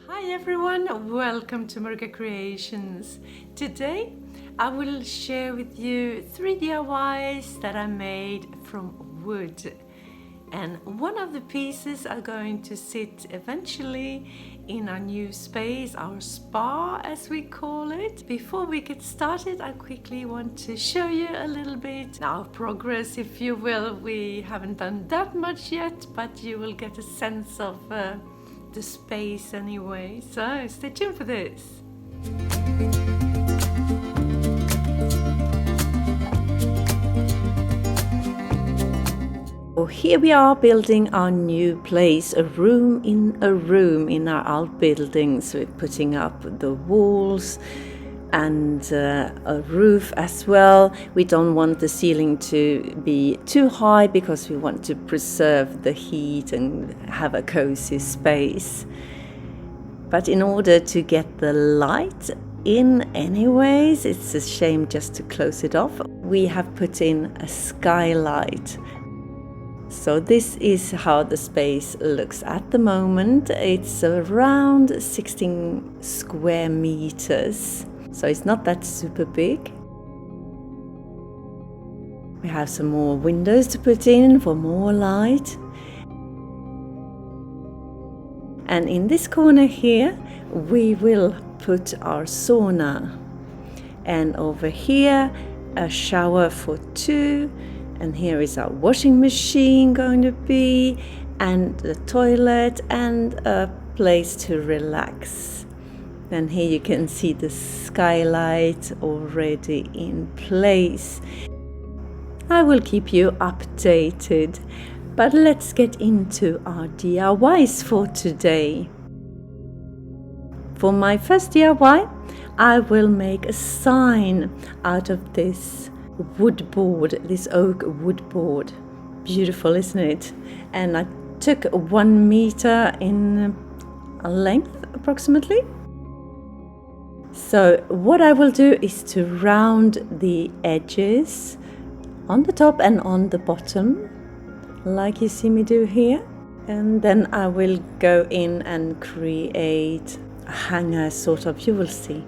Hi everyone, welcome to MarikaCreations. Today I will share with you 3 DIYs that I made from wood. And one of the pieces are going to sit eventually in our new space, our spa as we call it. Before we get started, I quickly want to show you a little bit our progress, if you will. We haven't done that much yet, but you will get a sense of the space anyway, so stay tuned for this. Here we are building our new place, a room in our old buildings. We're putting up the walls and a roof as well. We don't want the ceiling to be too high because we want to preserve the heat and have a cozy space. But in order to get the light in anyways, it's a shame just to close it off. We have put in a skylight. So this is how the space looks at the moment. It's around 16 square meters. So it's not that super big. We have some more windows to put in for more light. And in this corner here, we will put our sauna. And over here, a shower for 2. And here is our washing machine going to be, and the toilet, and a place to relax. And here you can see the skylight already in place. I will keep you updated, but let's get into our DIYs for today. For my first DIY, I will make a sign out of this wood board, this oak wood board. Beautiful, isn't it? And I took 1 meter in length approximately. So what I will do is to round the edges on the top and on the bottom, like you see me do here. And then I will go in and create a hanger sort of, you will see.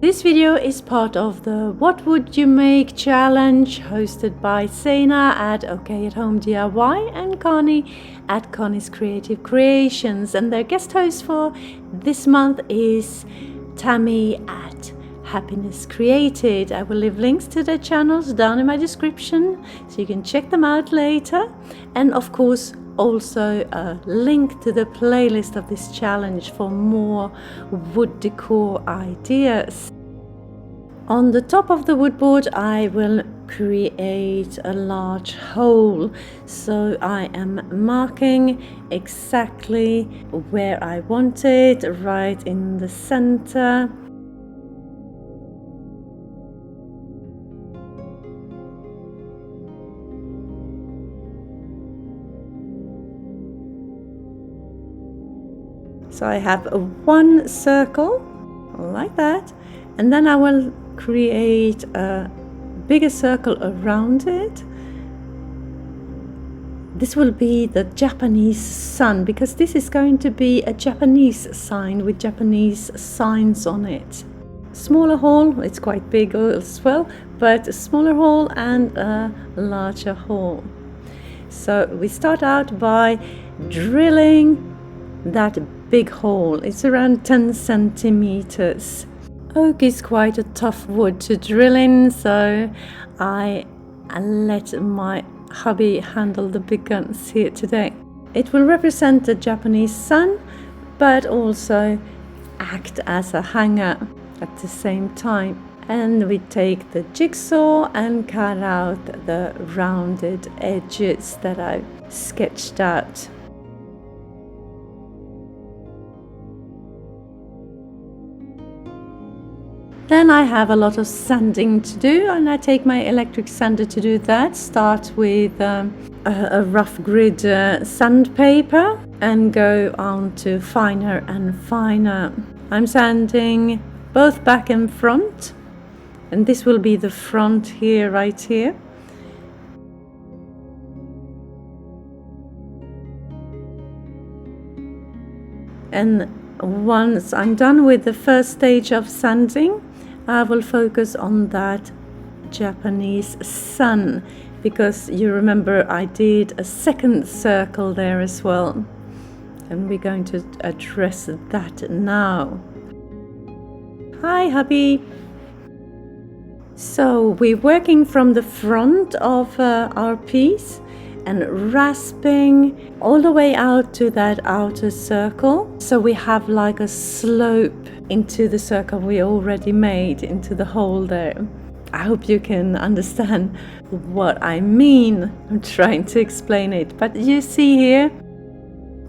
This video is part of the What Would You Make challenge hosted by Zana at OK at Home DIY and Connie at Connie's Creative Creations. And their guest host for this month is Tami at Happiness Created. I will leave links to their channels down in my description so you can check them out later. And of course, also a link to the playlist of this challenge for more wood decor ideas. On the top of the wood board I will create a large hole, so I am marking exactly where I want it, right in the center. So I have 1 circle like that, and then I will create a bigger circle around it. This will be the Japanese sun, because this is going to be a Japanese sign with Japanese signs on it. Smaller hole, it's quite big as well, but a smaller hole and a larger hole. So we start out by drilling that big hole. It's around 10 centimeters. Oak is quite a tough wood to drill in, so I let my hubby handle the big guns here today. It will represent the Japanese sun, but also act as a hanger at the same time. And we take the jigsaw and cut out the rounded edges that I've sketched out. Then I have a lot of sanding to do, and I take my electric sander to do that. Start with a rough grid sandpaper and go on to finer and finer. I'm sanding both back and front, and this will be the front here, right here. And once I'm done with the first stage of sanding, I will focus on that Japanese sun, because you remember I did a second circle there as well, and we're going to address that now. Hi hubby! So we're working from the front of our piece and rasping all the way out to that outer circle, so we have like a slope into the circle we already made, into the hole there. I hope you can understand what I mean. I'm trying to explain it, but you see here,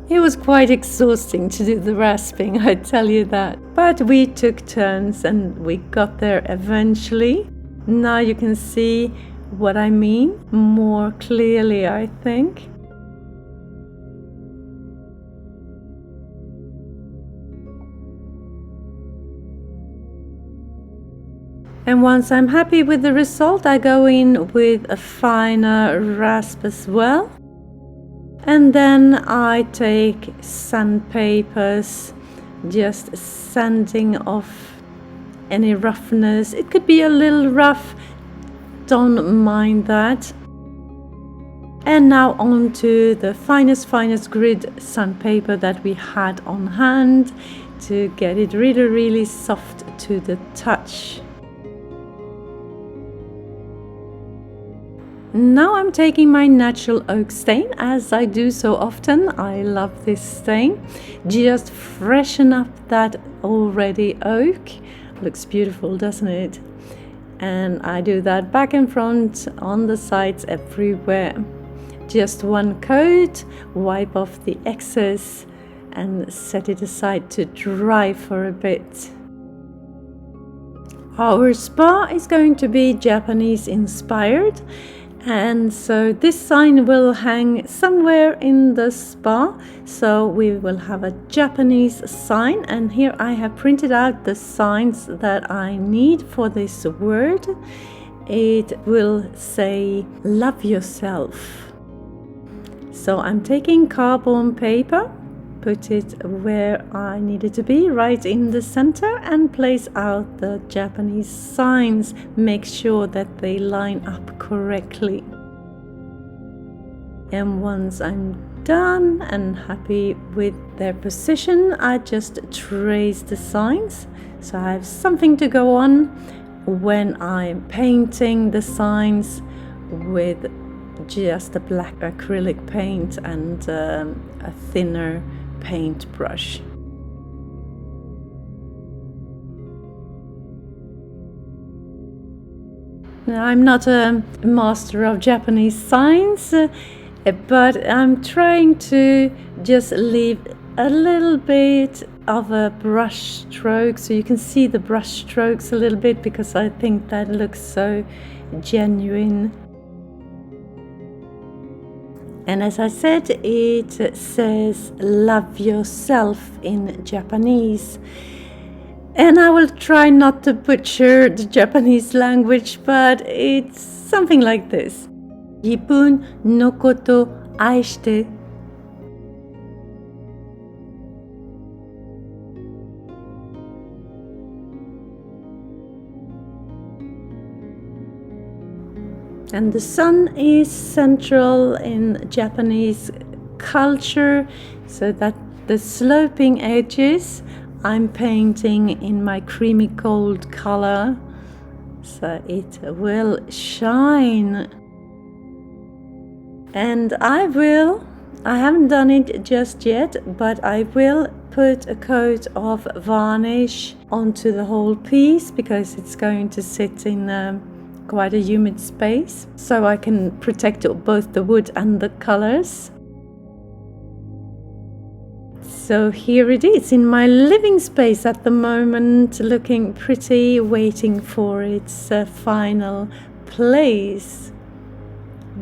it was quite exhausting to do the rasping, I tell you that. But we took turns and we got there eventually. Now you can see what I mean more clearly, I think. And once I'm happy with the result, I go in with a finer rasp as well. And then I take sandpapers, just sanding off any roughness. It could be a little rough, don't mind that. And now on to the finest grid sandpaper that we had on hand to get it really soft to the touch. Now I'm taking my natural oak stain, as I do so often. I love this stain. Just freshen up that already oak. Looks beautiful, doesn't it? And I do that back and front, on the sides, everywhere. Just one coat, wipe off the excess and set it aside to dry for a bit. Our spa is going to be Japanese inspired. And so this sign will hang somewhere in the spa. So we will have a Japanese sign, and here I have printed out the signs that I need for this word. It will say love yourself. So I'm taking cardboard paper, put it where I need it to be, right in the center, and place out the Japanese signs. Make sure that they line up correctly. And once I'm done and happy with their position, I just trace the signs, so I have something to go on when I'm painting the signs with just a black acrylic paint and a thinner paintbrush. Now, I'm not a master of Japanese signs, but I'm trying to just leave a little bit of a brush stroke, so you can see the brush strokes a little bit, because I think that looks so genuine. And as I said, it says love yourself in Japanese. And I will try not to butcher the Japanese language, but it's something like this. 自分のこと愛して。And the sun is central in Japanese culture, so that the sloping edges I'm painting in my creamy gold color, so it will shine. And I haven't done it just yet, but I will put a coat of varnish onto the whole piece, because it's going to sit in quite a humid space, so I can protect both the wood and the colors. So here it is in my living space at the moment, looking pretty, waiting for its final place.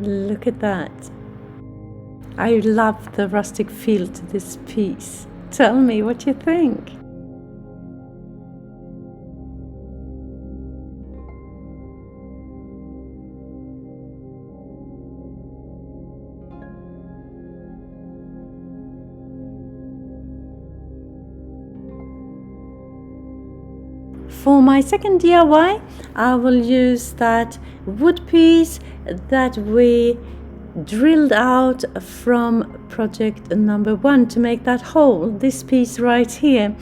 Look at that. I love the rustic feel to this piece. Tell me what you think. For my second DIY, I will use that wood piece that we drilled out from project number 1 to make that hole, this piece right here,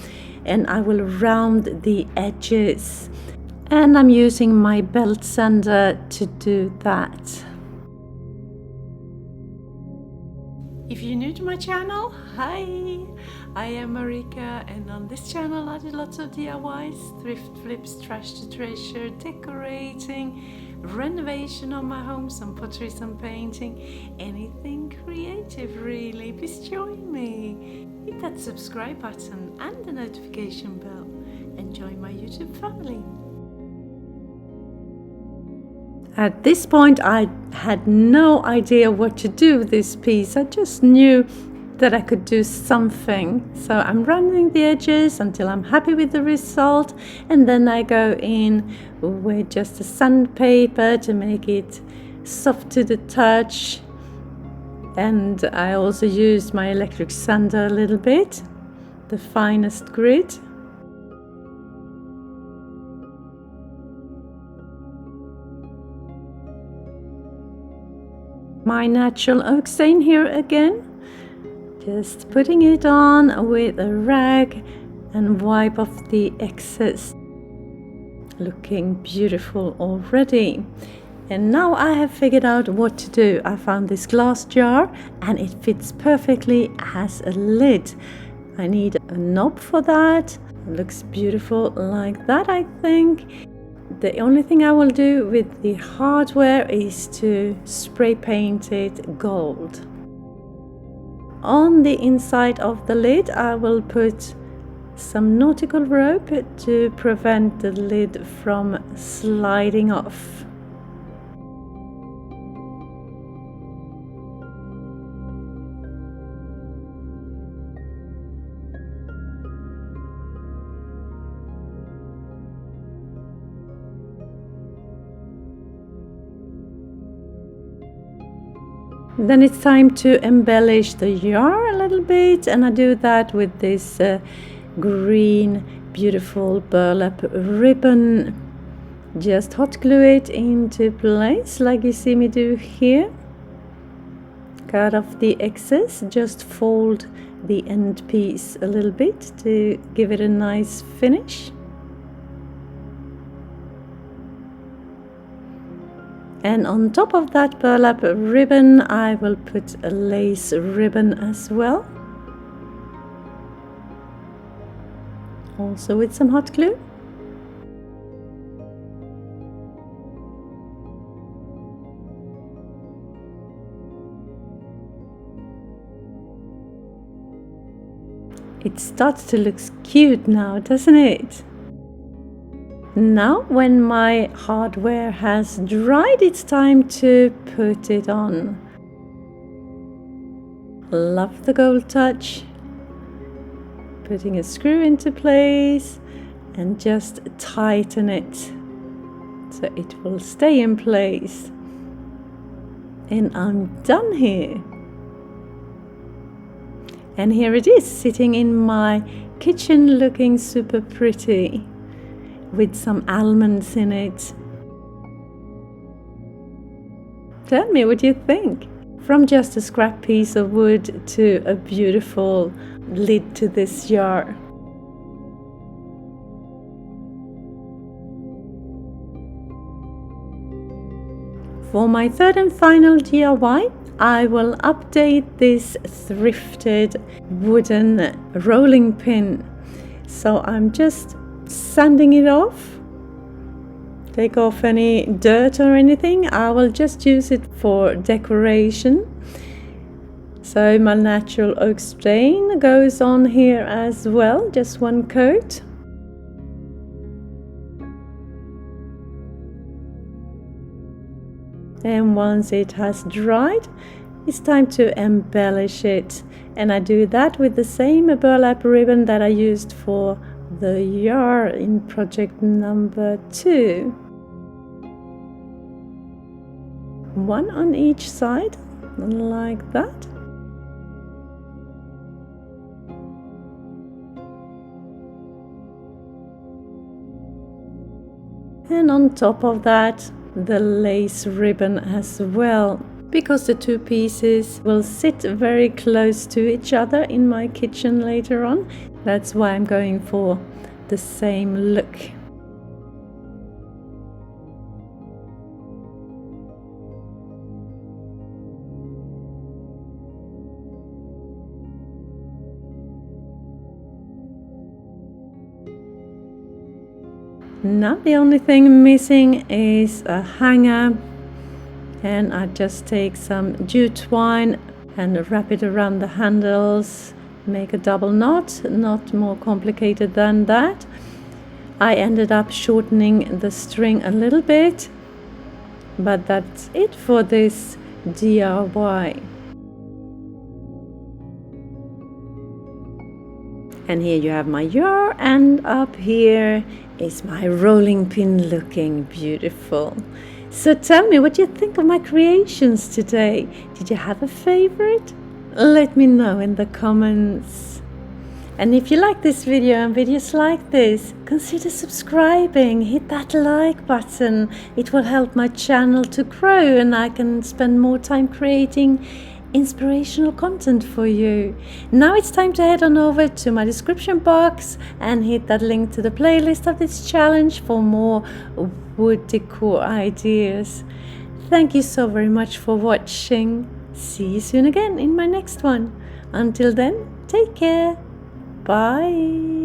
and I will round the edges, and I'm using my belt sander to do that. If you're new to my channel, hi! I am Marika, and on this channel I do lots of DIYs, thrift flips, trash to treasure, decorating, renovation of my home, some pottery, some painting, anything creative really. Please join me. Hit that subscribe button and the notification bell and join my YouTube family. At this point I had no idea what to do with this piece. I just knew that I could do something. So I'm rounding the edges until I'm happy with the result, and then I go in with just a sandpaper to make it soft to the touch. And I also used my electric sander a little bit, the finest grit. My natural oak stain here again, just putting it on with a rag and wipe off the excess. Looking beautiful already. And now I have figured out what to do. I found this glass jar and it fits perfectly as a lid. I need a knob for that. It looks beautiful like that, I think. The only thing I will do with the hardware is to spray paint it gold. On the inside of the lid I will put some nautical rope to prevent the lid from sliding off. Then it's time to embellish the jar a little bit, and I do that with this green beautiful burlap ribbon. Just hot glue it into place like you see me do here. Cut off the excess, just fold the end piece a little bit to give it a nice finish. And on top of that burlap ribbon I will put a lace ribbon as well, also with some hot glue. It starts to look cute now, doesn't it? Now, when my hardware has dried, it's time to put it on. Love the gold touch. Putting a screw into place and just tighten it so it will stay in place. And I'm done here. And here it is, sitting in my kitchen looking super pretty, with some almonds in it. Tell me what you think. From just a scrap piece of wood to a beautiful lid to this jar. For my third and final DIY, I will update this thrifted wooden rolling pin. So I'm just sanding it off. Take off any dirt or anything. I will just use it for decoration. So my natural oak stain goes on here as well, just one coat. And once it has dried, it's time to embellish it. And I do that with the same burlap ribbon that I used for the jar in project number 2. One on each side, like that. And on top of that, the lace ribbon as well, because the two pieces will sit very close to each other in my kitchen later on. That's why I'm going for the same look. Now the only thing missing is a hanger, and I just take some jute twine and wrap it around the handles, make a double knot, not more complicated than that. I ended up shortening the string a little bit, but that's it for this DIY. And here you have my yarn, and up here is my rolling pin, looking beautiful. So tell me what you think of my creations today. Did you have a favorite? Let me know in the comments. And if you like this video and videos like this, consider subscribing, hit that like button. It will help my channel to grow and I can spend more time creating inspirational content for you. Now it's time to head on over to my description box and hit that link to the playlist of this challenge for more wood decor ideas. Thank you so very much for watching. See you soon again in my next one. Until then, take care. Bye.